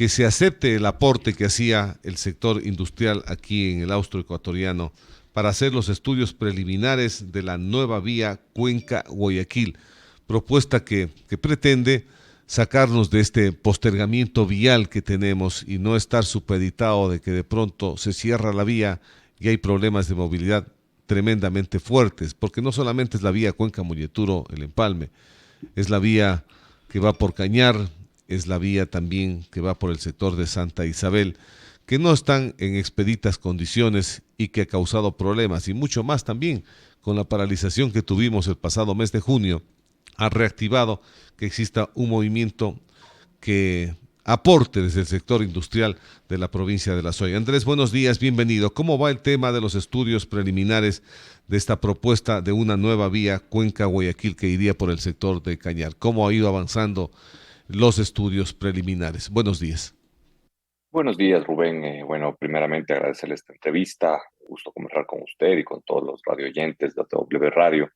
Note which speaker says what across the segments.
Speaker 1: que se acepte el aporte que hacía el sector industrial aquí en el austroecuatoriano para hacer los estudios preliminares de la nueva vía Cuenca-Guayaquil, propuesta que pretende sacarnos de este postergamiento vial que tenemos y no estar supeditado de que de pronto se cierra la vía y hay problemas de movilidad tremendamente fuertes, porque no solamente es la vía Cuenca-Molleturo, el Empalme, es la vía que va por Cañar, es la vía también que va por el sector de Santa Isabel, que no están en expeditas condiciones y que ha causado problemas, y mucho más también con la paralización que tuvimos el pasado mes de junio, ha reactivado que exista un movimiento que aporte desde el sector industrial de la provincia de La Suay. Andrés, buenos días, bienvenido. ¿Cómo va el tema de los estudios preliminares de esta propuesta de una nueva vía Cuenca-Guayaquil que iría por el sector de Cañar? ¿Cómo ha ido avanzando los estudios preliminares? Buenos días.
Speaker 2: Buenos días, Rubén. Bueno, primeramente agradecerle esta entrevista. Un gusto conversar con usted y con todos los radioyentes de W Radio.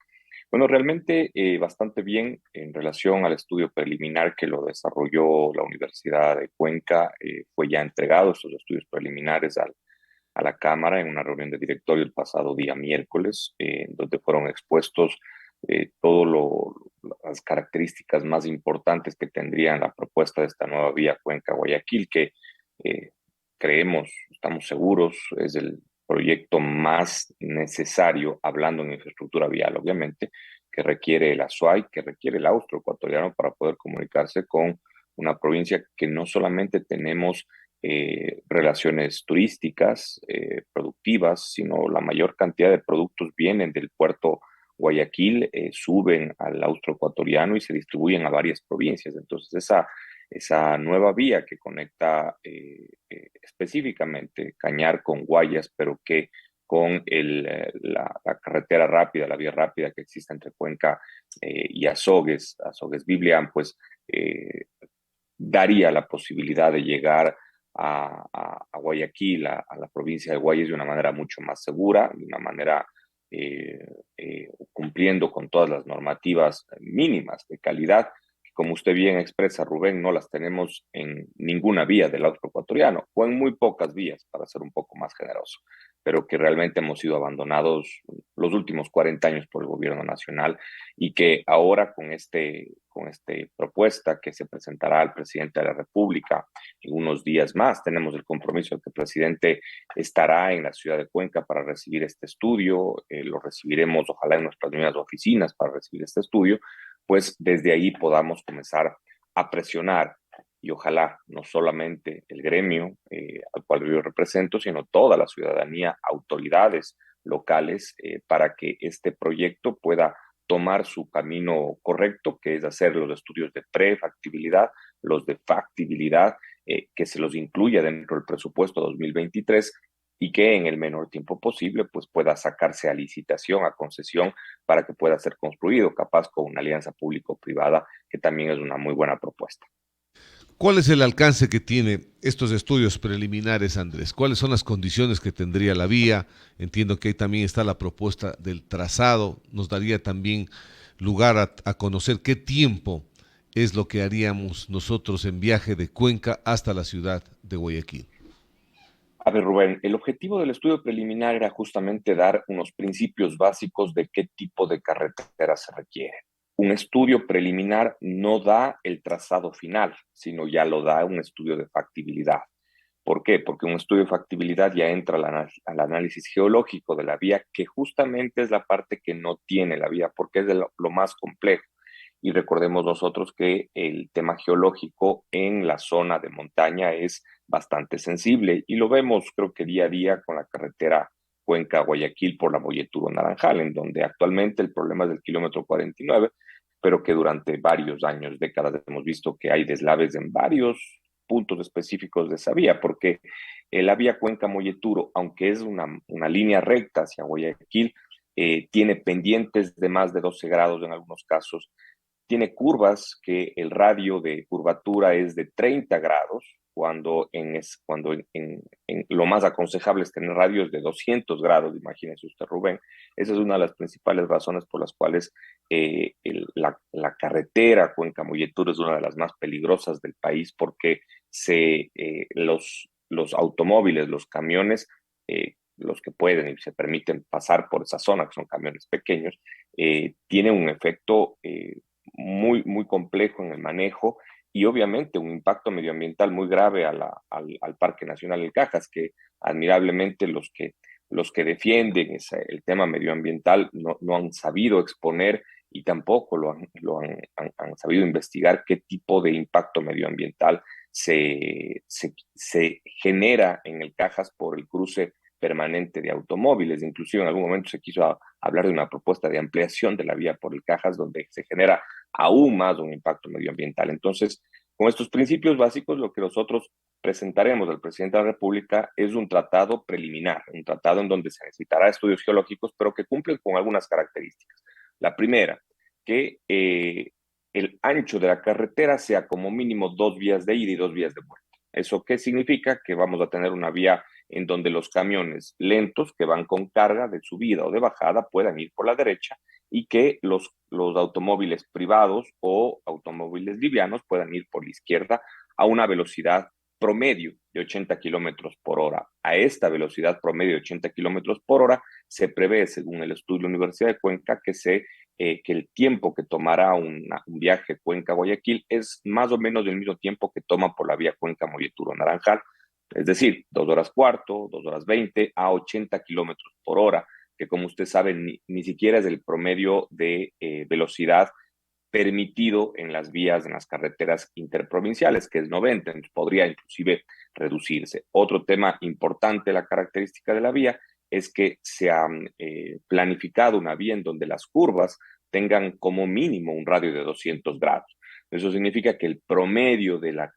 Speaker 2: Bueno, realmente bastante bien en relación al estudio preliminar que lo desarrolló la Universidad de Cuenca. Fue ya entregado estos estudios preliminares a la Cámara en una reunión de directorio el pasado día miércoles, donde fueron expuestos todas las características más importantes que tendría la propuesta de esta nueva vía Cuenca-Guayaquil, que eh, creemos, estamos seguros, es el proyecto más necesario, hablando en infraestructura vial, obviamente, que requiere el Azuay, que requiere el austroecuatoriano para poder comunicarse con una provincia que no solamente tenemos relaciones turísticas, productivas, sino la mayor cantidad de productos vienen del puerto Guayaquil, suben al austroecuatoriano y se distribuyen a varias provincias. Entonces, esa nueva vía que conecta específicamente Cañar con Guayas, pero que con la carretera rápida, la vía rápida que existe entre Cuenca y Azogues Biblián, pues daría la posibilidad de llegar a Guayaquil, a la provincia de Guayas, de una manera mucho más segura, de una manera cumpliendo con todas las normativas mínimas de calidad, que como usted bien expresa, Rubén, no las tenemos en ninguna vía del austro ecuatoriano, o en muy pocas vías, para ser un poco más generoso, pero que realmente hemos sido abandonados los últimos 40 años por el gobierno nacional y que ahora con este propuesta que se presentará al presidente de la República en unos días más, tenemos el compromiso de que el presidente estará en la ciudad de Cuenca para recibir este estudio, lo recibiremos ojalá en nuestras mismas oficinas para recibir este estudio, pues desde ahí podamos comenzar a presionar y ojalá no solamente el gremio al cual yo represento, sino toda la ciudadanía, autoridades locales, para que este proyecto pueda tomar su camino correcto, que es hacer los estudios de prefactibilidad, los de factibilidad, que se los incluya dentro del presupuesto 2023 y que en el menor tiempo posible pues pueda sacarse a licitación, a concesión, para que pueda ser construido, capaz con una alianza público-privada, que también es una muy buena propuesta.
Speaker 1: ¿Cuál es el alcance que tiene estos estudios preliminares, Andrés? ¿Cuáles son las condiciones que tendría la vía? Entiendo que ahí también está la propuesta del trazado. Nos daría también lugar a conocer qué tiempo es lo que haríamos nosotros en viaje de Cuenca hasta la ciudad de Guayaquil.
Speaker 2: A ver, Rubén, el objetivo del estudio preliminar era justamente dar unos principios básicos de qué tipo de carretera se requiere. Un estudio preliminar no da el trazado final, sino ya lo da un estudio de factibilidad. ¿Por qué? Porque un estudio de factibilidad ya entra al análisis geológico de la vía, que justamente es la parte que no tiene la vía, porque es de lo más complejo. Y recordemos nosotros que el tema geológico en la zona de montaña es bastante sensible y lo vemos creo que día a día con la carretera Cuenca-Guayaquil por la Molleturo-Naranjal, en donde actualmente el problema es del kilómetro 49, pero que durante varios años, décadas, hemos visto que hay deslaves en varios puntos específicos de esa vía, porque la vía Cuenca-Molleturo, aunque es una línea recta hacia Guayaquil, tiene pendientes de más de 12 grados en algunos casos, tiene curvas que el radio de curvatura es de 30 grados, cuando lo más aconsejable es tener radios de 200 grados, imagínese usted, Rubén. Esa es una de las principales razones por las cuales la carretera Cuenca-Molleturo es una de las más peligrosas del país, porque los automóviles, los camiones, los que pueden y se permiten pasar por esa zona, que son camiones pequeños, tienen un efecto muy complejo en el manejo y obviamente un impacto medioambiental muy grave al Parque Nacional del Cajas, que admirablemente los que defienden el tema medioambiental no han sabido exponer y tampoco han sabido investigar qué tipo de impacto medioambiental se genera en el Cajas por el cruce permanente de automóviles. Inclusive en algún momento se quiso hablar de una propuesta de ampliación de la vía por el Cajas, donde se genera aún más un impacto medioambiental. Entonces, con estos principios básicos, lo que nosotros presentaremos al presidente de la República es un tratado preliminar, un tratado en donde se necesitará estudios geológicos, pero que cumplen con algunas características. La primera, que el ancho de la carretera sea como mínimo 2 vías de ida y 2 vías de vuelta. ¿Eso qué significa? Que vamos a tener una vía en donde los camiones lentos que van con carga de subida o de bajada puedan ir por la derecha y que los automóviles privados o automóviles livianos puedan ir por la izquierda a una velocidad promedio de 80 kilómetros por hora. A esta velocidad promedio de 80 kilómetros por hora se prevé, según el estudio de la Universidad de Cuenca, que el tiempo que tomará un viaje Cuenca-Guayaquil es más o menos el mismo tiempo que toma por la vía Cuenca-Molleturo-Naranjal, es decir, 2 horas cuarto, 2 horas 20 a 80 kilómetros por hora, que como usted sabe ni siquiera es el promedio de velocidad permitido en las vías, en las carreteras interprovinciales, que es 90, entonces podría inclusive reducirse. Otro tema importante, la característica de la vía, es que se ha planificado una vía en donde las curvas tengan como mínimo un radio de 200 grados. Eso significa que el promedio de la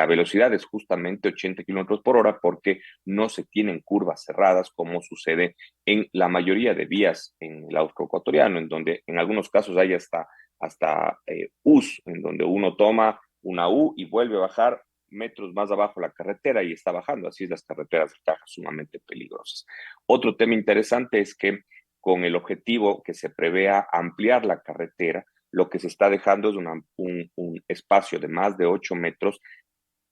Speaker 2: velocidad es justamente 80 kilómetros por hora porque no se tienen curvas cerradas como sucede en la mayoría de vías en el austro ecuatoriano, en donde en algunos casos hay hasta U's, en donde uno toma una U y vuelve a bajar metros más abajo la carretera y está bajando. Así es las carreteras de Cajas, sumamente peligrosas. Otro tema interesante es que con el objetivo que se prevea ampliar la carretera, lo que se está dejando es un espacio de más de 8 metros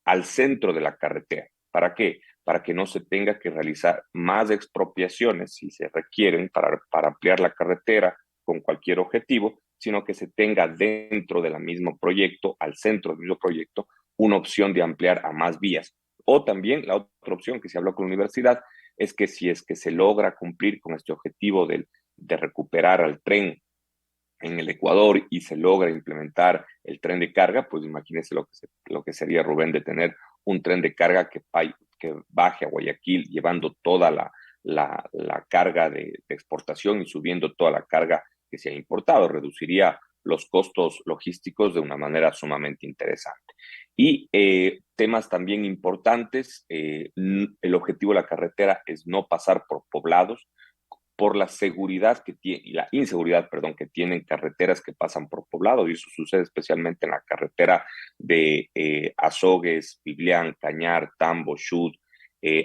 Speaker 2: al centro de la carretera. ¿Para qué? Para que no se tenga que realizar más expropiaciones si se requieren para ampliar la carretera con cualquier objetivo, sino que se tenga dentro del mismo proyecto, al centro del mismo proyecto, una opción de ampliar a más vías. O también la otra opción que se habló con la universidad es que si es que se logra cumplir con este objetivo de recuperar al tren en el Ecuador y se logra implementar el tren de carga, pues imagínense lo que sería, Rubén, de tener un tren de carga que baje a Guayaquil llevando toda la carga de exportación y subiendo toda la carga que se ha importado. Reduciría los costos logísticos de una manera sumamente interesante. Y temas también importantes, el objetivo de la carretera es no pasar por poblados, por la seguridad que tiene y la inseguridad, perdón, que tienen carreteras que pasan por poblado, y eso sucede especialmente en la carretera de Azogues, Biblián, Cañar, Tambo, Chud,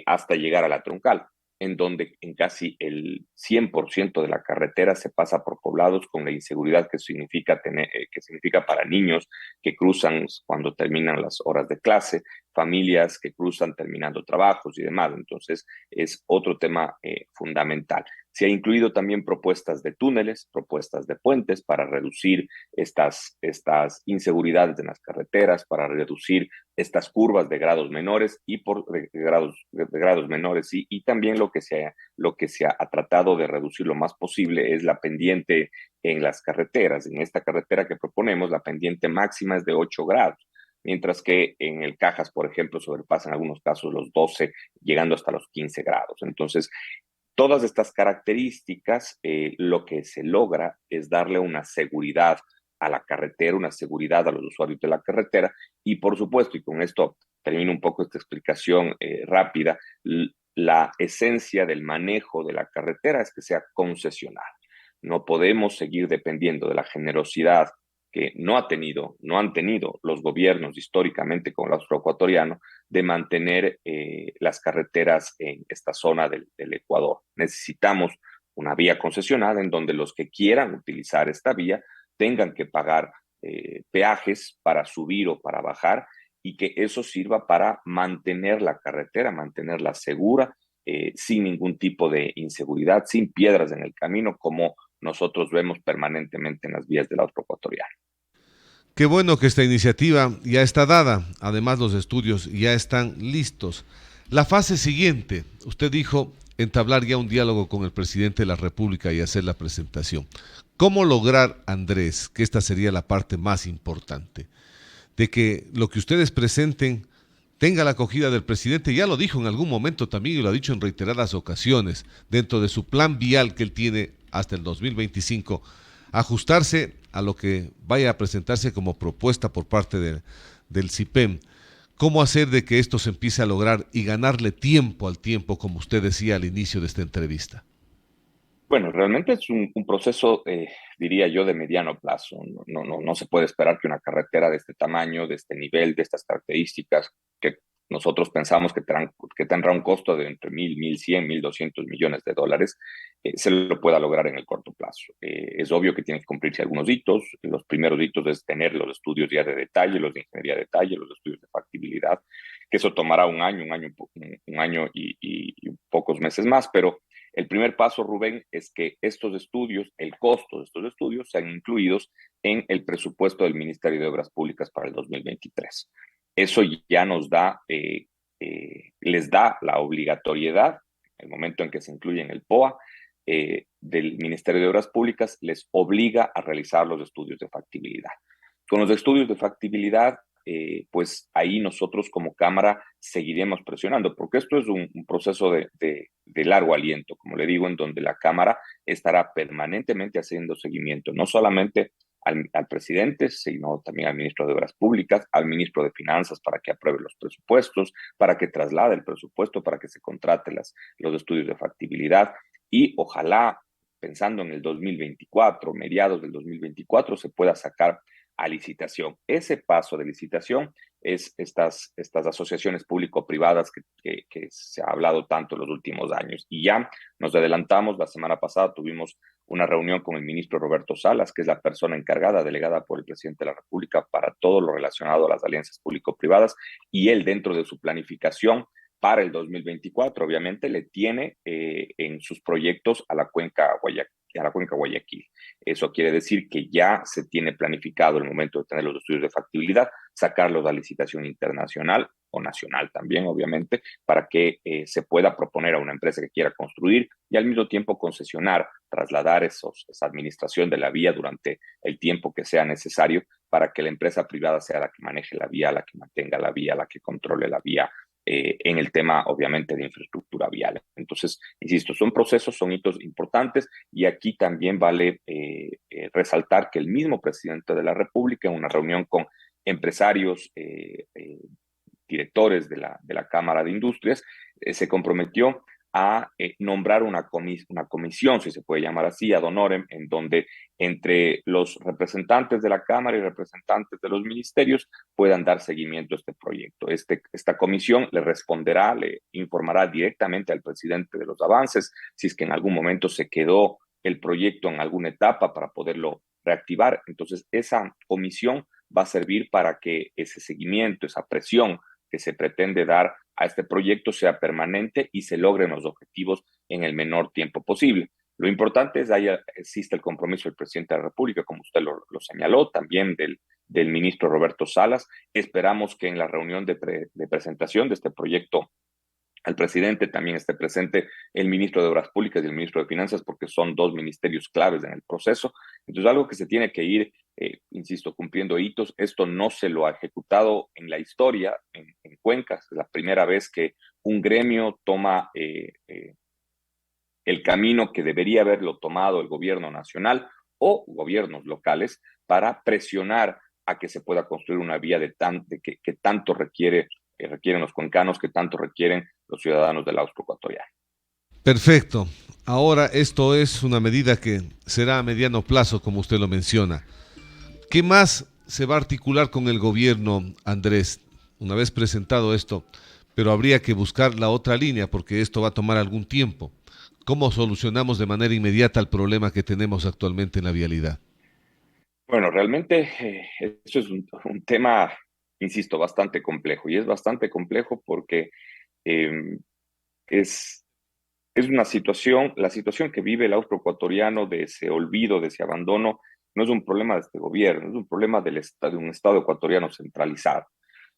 Speaker 2: hasta llegar a la Troncal, en donde en casi el 100% de la carretera se pasa por poblados con la inseguridad que significa para niños que cruzan cuando terminan las horas de clase, familias que cruzan terminando trabajos y demás. Entonces, es otro tema fundamental. Se ha incluido también propuestas de túneles, propuestas de puentes para reducir estas inseguridades en las carreteras, para reducir estas curvas de grados menores de grados menores y también lo que se ha tratado de reducir lo más posible es la pendiente en las carreteras. En esta carretera que proponemos, la pendiente máxima es de 8 grados, mientras que en el Cajas, por ejemplo, sobrepasan en algunos casos los 12, llegando hasta los 15 grados. Entonces, todas estas características, lo que se logra es darle una seguridad a la carretera, una seguridad a los usuarios de la carretera y por supuesto, y con esto termino un poco esta explicación rápida, la esencia del manejo de la carretera es que sea concesional. No podemos seguir dependiendo de la generosidad que no han tenido los gobiernos históricamente como el austroecuatoriano de mantener las carreteras en esta zona del Ecuador. Necesitamos una vía concesionada en donde los que quieran utilizar esta vía tengan que pagar peajes para subir o para bajar, y que eso sirva para mantener la carretera, mantenerla segura, sin ningún tipo de inseguridad, sin piedras en el camino, como nosotros vemos permanentemente en las vías del aeroecuatoriano.
Speaker 1: Qué bueno que esta iniciativa ya está dada, además los estudios ya están listos. La fase siguiente, usted dijo entablar ya un diálogo con el presidente de la República y hacer la presentación. ¿Cómo lograr, Andrés, que esta sería la parte más importante? De que lo que ustedes presenten tenga la acogida del presidente, ya lo dijo en algún momento también y lo ha dicho en reiteradas ocasiones, dentro de su plan vial que él tiene hasta el 2025, ajustarse a lo que vaya a presentarse como propuesta por parte del CIPEM. ¿Cómo hacer de que esto se empiece a lograr y ganarle tiempo al tiempo, como usted decía al inicio de esta entrevista?
Speaker 2: Bueno, realmente es un proceso, diría yo, de mediano plazo. No se puede esperar que una carretera de este tamaño, de este nivel, de estas características, que nosotros pensamos que tendrá un costo de entre 1.100, 1.200 millones de dólares, se lo pueda lograr en el corto plazo. Es obvio que tienen que cumplirse algunos hitos. Los primeros hitos es tener los estudios ya de detalle, los de ingeniería de detalle, los estudios de factibilidad, que eso tomará un año y pocos meses más, pero el primer paso, Rubén, es que estos estudios, el costo de estos estudios, sean incluidos en el presupuesto del Ministerio de Obras Públicas para el 2023. Eso ya les da la obligatoriedad, en el momento en que se incluye en el POA, del Ministerio de Obras Públicas, les obliga a realizar los estudios de factibilidad. Con los estudios de factibilidad, pues ahí nosotros como Cámara seguiremos presionando, porque esto es un proceso de largo aliento, como le digo, en donde la Cámara estará permanentemente haciendo seguimiento, no solamente al presidente, sino también al ministro de Obras Públicas, al ministro de Finanzas para que apruebe los presupuestos, para que traslade el presupuesto, para que se contrate los estudios de factibilidad, y ojalá, pensando en el 2024, mediados del 2024, se pueda sacar a licitación. Ese paso de licitación es estas asociaciones público-privadas que se ha hablado tanto en los últimos años. Y ya nos adelantamos, la semana pasada tuvimos una reunión con el ministro Roberto Salas, que es la persona encargada, delegada por el presidente de la República para todo lo relacionado a las alianzas público-privadas, y él, dentro de su planificación para el 2024, obviamente le tiene en sus proyectos a la cuenca Guayaquil. Eso quiere decir que ya se tiene planificado el momento de tener los estudios de factibilidad, sacarlos a licitación internacional o nacional también, obviamente, para que se pueda proponer a una empresa que quiera construir y al mismo tiempo concesionar, trasladar esa administración de la vía durante el tiempo que sea necesario para que la empresa privada sea la que maneje la vía, la que mantenga la vía, la que controle la vía, en el tema, obviamente, de infraestructura vial. Entonces, insisto, son procesos, son hitos importantes, y aquí también vale resaltar que el mismo presidente de la República, en una reunión con empresarios, directores de la Cámara de Industrias, se comprometió a nombrar una comisión, si se puede llamar así, ad honorem, en donde entre los representantes de la Cámara y representantes de los ministerios puedan dar seguimiento a este proyecto. Esta comisión le informará directamente al presidente de los avances, si es que en algún momento se quedó el proyecto en alguna etapa para poderlo reactivar. Entonces, esa comisión va a servir para que ese seguimiento, esa presión que se pretende dar a este proyecto sea permanente y se logren los objetivos en el menor tiempo posible. Lo importante es que existe el compromiso del presidente de la República, como usted lo señaló, también del ministro Roberto Salas. Esperamos que en la reunión de presentación de este proyecto al presidente también esté presente el ministro de Obras Públicas y el ministro de Finanzas, porque son dos ministerios claves en el proceso. Entonces, algo que se tiene que ir, insisto, cumpliendo hitos. Esto no se lo ha ejecutado en la historia en Cuenca. Es la primera vez que un gremio toma el camino que debería haberlo tomado el gobierno nacional o gobiernos locales para presionar a que se pueda construir una vía que tanto requieren los cuencanos, que tanto requieren los ciudadanos del Austro Ecuatoriano.
Speaker 1: Perfecto. Ahora esto es una medida que será a mediano plazo, como usted lo menciona. ¿Qué más se va a articular con el gobierno, Andrés, una vez presentado esto? Pero habría que buscar la otra línea porque esto va a tomar algún tiempo. ¿Cómo solucionamos de manera inmediata el problema que tenemos actualmente en la vialidad?
Speaker 2: Bueno, realmente eso es un tema, insisto, bastante complejo y es bastante complejo porque eh, es, es una situación, la situación que vive el austroecuatoriano de ese olvido, de ese abandono, no es un problema de este gobierno, es un problema de un Estado ecuatoriano centralizado.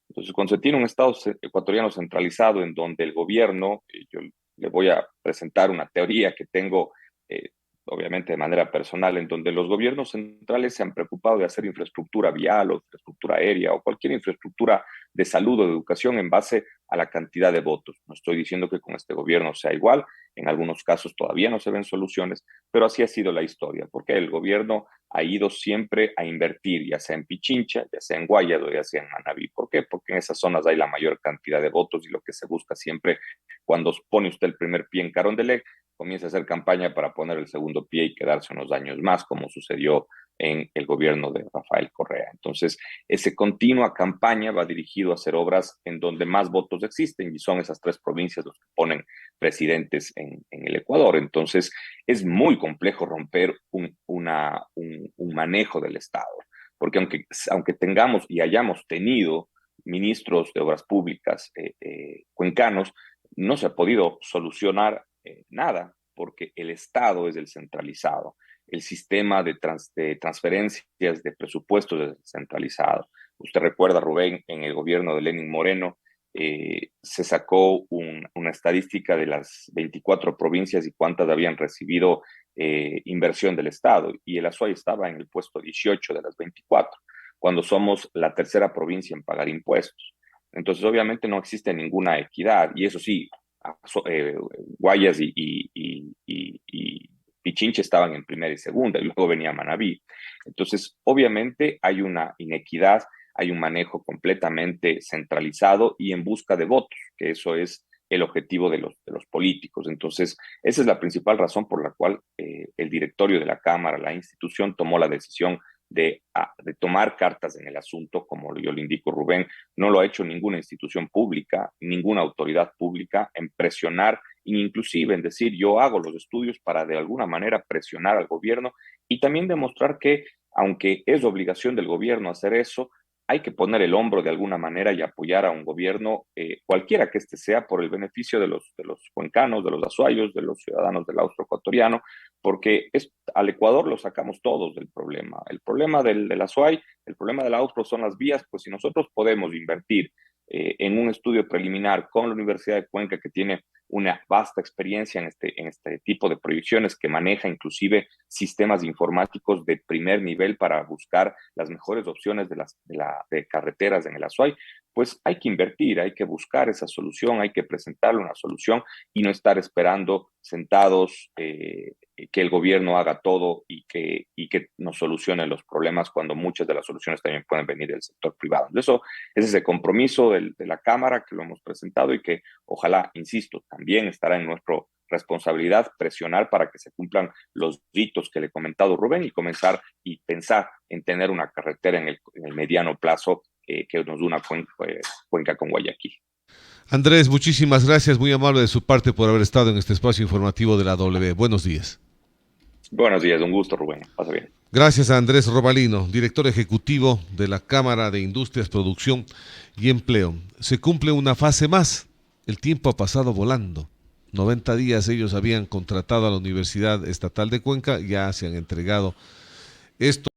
Speaker 2: Entonces, cuando se tiene un Estado ecuatoriano centralizado en donde el gobierno, yo le voy a presentar una teoría que tengo, eh, obviamente de manera personal, en donde los gobiernos centrales se han preocupado de hacer infraestructura vial o infraestructura aérea o cualquier infraestructura de salud o de educación en base a la cantidad de votos. No estoy diciendo que con este gobierno sea igual, en algunos casos todavía no se ven soluciones, pero así ha sido la historia, porque el gobierno ha ido siempre a invertir, ya sea en Pichincha, ya sea en Guayado, ya sea en Manabí. ¿Por qué? Porque en esas zonas hay la mayor cantidad de votos y lo que se busca siempre cuando pone usted el primer pie en Carondelet, comienza a hacer campaña para poner el segundo pie y quedarse unos años más, como sucedió en el gobierno de Rafael Correa. Entonces, esa continua campaña va dirigido a hacer obras en donde más votos existen y son esas tres provincias los que ponen presidentes en el Ecuador. Entonces, es muy complejo romper un manejo del Estado, porque aunque tengamos y hayamos tenido ministros de obras públicas cuencanos, no se ha podido solucionar nada, porque el Estado es el centralizado, el sistema de transferencias de presupuestos es el centralizado. Usted recuerda, Rubén, en el gobierno de Lenín Moreno, se sacó una estadística de las 24 provincias y cuántas habían recibido inversión del Estado, y el Azuay estaba en el puesto 18 de las 24, cuando somos la tercera provincia en pagar impuestos. Entonces, obviamente no existe ninguna equidad, y eso sí, Guayas y Pichinche estaban en primera y segunda, y luego venía Manabí. Entonces, obviamente hay una inequidad, hay un manejo completamente centralizado y en busca de votos, que eso es el objetivo de los políticos. Entonces, esa es la principal razón por la cual el directorio de la Cámara, la institución, tomó la decisión de tomar cartas en el asunto, como yo le indico, Rubén. No lo ha hecho ninguna institución pública, ninguna autoridad pública, en presionar, inclusive en decir, yo hago los estudios para de alguna manera presionar al gobierno y también demostrar que, aunque es obligación del gobierno hacer eso, hay que poner el hombro de alguna manera y apoyar a un gobierno, cualquiera que este sea, por el beneficio de los cuencanos, de los azuayos, de los ciudadanos del austroecuatoriano, porque al Ecuador lo sacamos todos del problema. El problema del Azuay, el problema del Austro son las vías, pues si nosotros podemos invertir en un estudio preliminar con la Universidad de Cuenca, que tiene una vasta experiencia en este tipo de proyecciones, que maneja inclusive sistemas informáticos de primer nivel para buscar las mejores opciones de carreteras en el Azuay, pues hay que invertir, hay que buscar esa solución, hay que presentarle una solución y no estar esperando sentados que el gobierno haga todo y que nos solucione los problemas, cuando muchas de las soluciones también pueden venir del sector privado. Eso es ese compromiso de la Cámara que lo hemos presentado y que ojalá, insisto, también estará en nuestra responsabilidad presionar para que se cumplan los hitos que le he comentado, Rubén, y comenzar y pensar en tener una carretera en el mediano plazo que nos una cuenca con Guayaquil.
Speaker 1: Andrés, muchísimas gracias, muy amable de su parte por haber estado en este espacio informativo de la W. Buenos días.
Speaker 2: Buenos días, un gusto, Rubén. Pasa bien.
Speaker 1: Gracias a Andrés Robalino, director ejecutivo de la Cámara de Industrias, Producción y Empleo. Se cumple una fase más. El tiempo ha pasado volando. 90 días ellos habían contratado a la Universidad Estatal de Cuenca, ya se han entregado esto.